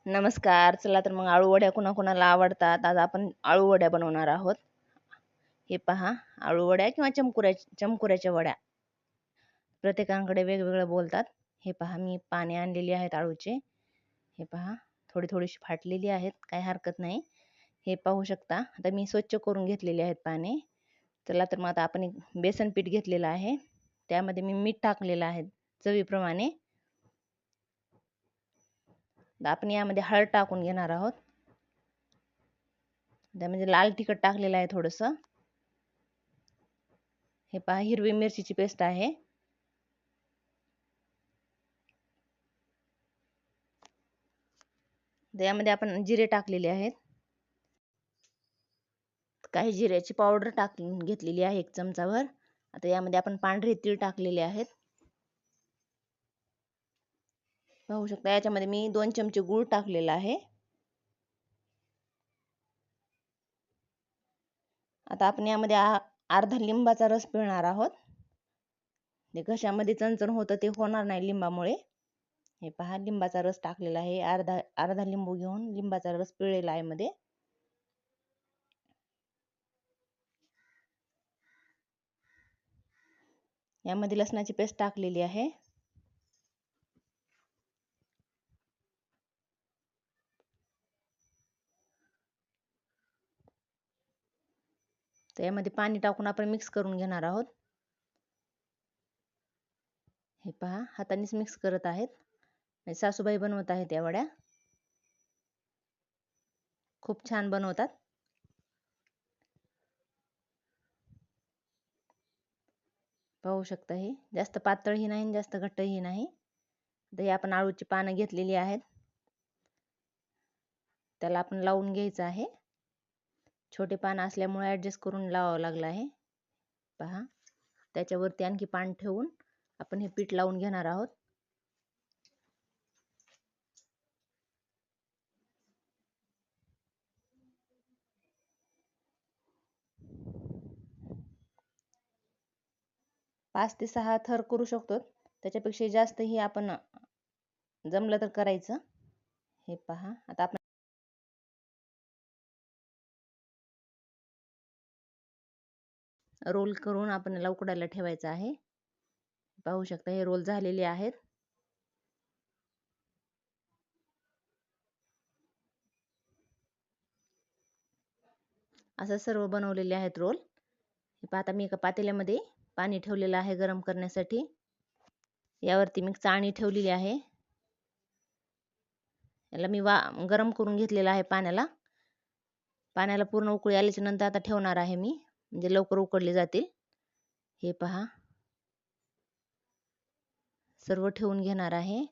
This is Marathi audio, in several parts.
नमस्कार. चला तर मग आळू वड्या कुणाकुणाला आवडतात. आज आपण आळू वड्या बनवणार आहोत. हे पहा, आळू वड्या किंवा चमकुऱ्याच्या वड्या. प्रत्येकाकडे वेगवेगळं बोलतात. हे पहा, मी पाने आणलेली आहेत आळूचे. हे पहा, थोडी थोडीशी फाटलेली आहेत, काही हरकत नाही. हे पाहू शकता. आता मी स्वच्छ करून घेतलेले आहेत पाने. चला तर मग आता आपण एक बेसन पीठ घेतलेलं आहे. त्यामध्ये मी मीठ टाकलेलं आहे चवीप्रमाणे. आपण यामध्ये हळद टाकून घेणार आहोत. त्यामध्ये लाल तिखट टाकलेलं आहे थोडंसं. हे पहा, हिरवी मिरचीची पेस्ट आहे. यामध्ये आपण जिरे टाकलेले आहेत. काही जिऱ्याची पावडर टाकून घेतलेली आहे 1 चमचाभर. आता यामध्ये आपण पांढरे तीळ टाकलेले आहेत. पाहू शकता, याच्यामध्ये मी 2 चमचे गूळ टाकलेला आहे. आता आपण यामध्ये अर्धा लिंबाचा रस पिळणार आहोत. ते घशामध्ये चणचण होतं ते होणार नाही लिंबामुळे. हे पहा, लिंबाचा रस टाकलेला आहे. अर्धा लिंबू घेऊन लिंबाचा रस पिळलेला आहे मध्ये. यामध्ये लसणाची पेस्ट टाकलेली आहे. तर यामध्ये पाणी टाकून आपण मिक्स करून घेणार आहोत. हे पहा, हातानेच मिक्स करत आहेत. सासूबाई बनवत आहेत या वड्या. खूप छान बनवतात. पाहू शकता, हे जास्त पातळही नाही जास्त घट्टही नाही. तर हे आपण आळूची पानं घेतलेली आहेत. त्याला आपण लावून घ्यायचं आहे. छोटे पान असल्यामुळे ॲडजस्ट करून लावावं लागलं आहे. पहा, त्याच्यावरती आणखी पान ठेवून आपण हे पीठ लावून घेणार आहोत. पाच ते 6 थर करू शकतो. त्याच्यापेक्षा जास्तही आपण जमलं तर करायचं. हे पहा, आता आपण रोल करून आपण याला उकडायला ठेवायचं आहे. पाहू शकता, हे रोल झालेले आहेत. असं सर्व बनवलेले आहेत रोल. हे पहा, आता मी एका पातेल्यामध्ये पाणी ठेवलेलं आहे गरम करण्यासाठी. यावरती मी चाळणी ठेवलेली आहे. याला मी गरम करून घेतलेलं आहे पाण्याला. पाण्याला पूर्ण उकळी आल्याच्या नंतर आता ठेवणार आहे मी, म्हणजे लवकर उकडले जातील. हे पहा, सर्व ठेवून घेणार आहे.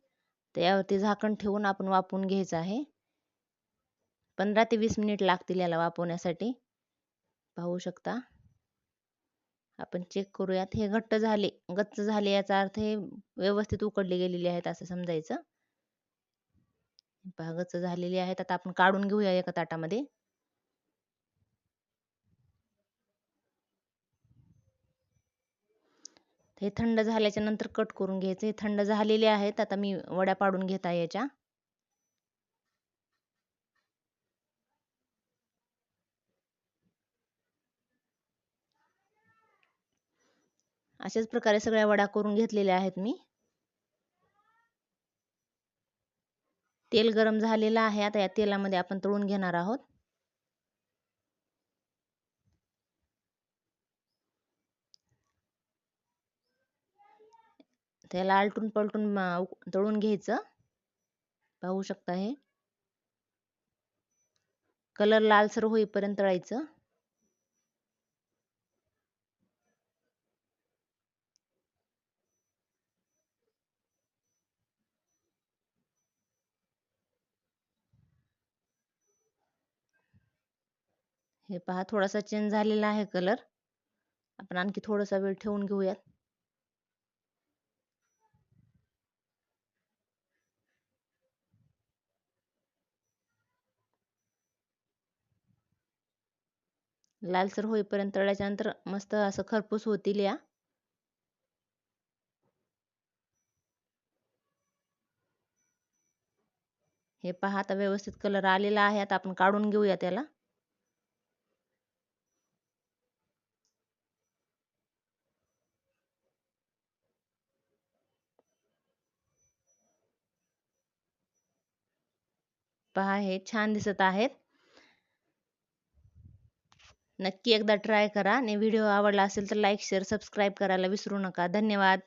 तर यावरती झाकण ठेवून आपण वाफवून घ्यायचं आहे. 15 ते 20 मिनिट लागतील याला वाफवण्यासाठी. पाहू शकता. आपण चेक करूयात. हे गच्च झाले याचा अर्थ हे व्यवस्थित उकडले गेलेले आहेत असं समजायचं. पहा, गच्च झालेली आहेत. आता आपण काढून घेऊया एका ताटामध्ये. हे थंड झाल्याच्या नंतर कट करून घ्यायचे. थंड झालेले आहेत. आता मी वड्या पाडून घेत आहे याच्या. अशाच प्रकारे सगळ्या वड्या करून घेतलेल्या आहेत मी. तेल गरम झालेलं आहे. आता या तेलामध्ये आपण तळून घेणार आहोत. त्याला आलटून पलटून तळून घ्यायचं. पाहू शकता, हे कलर लालसर होईपर्यंत तळायचं. हे पहा, थोडासा चेंज झालेला आहे कलर. आपण आणखी थोडासा वेळ ठेवून घेऊयात. लालसर होईपर्यंत तळल्याच्या नंतर मस्त असं खरपूस होतील या. हे पहा आता व्यवस्थित कलर आलेला आहे. आता आपण काढून घेऊया त्याला. पहा हे छान दिसत आहेत. नक्की एकदा ट्राय करा आणि व्हिडिओ आवडला असेल तर लाईक, शेअर, सबस्क्राईब करायला विसरू नका. धन्यवाद.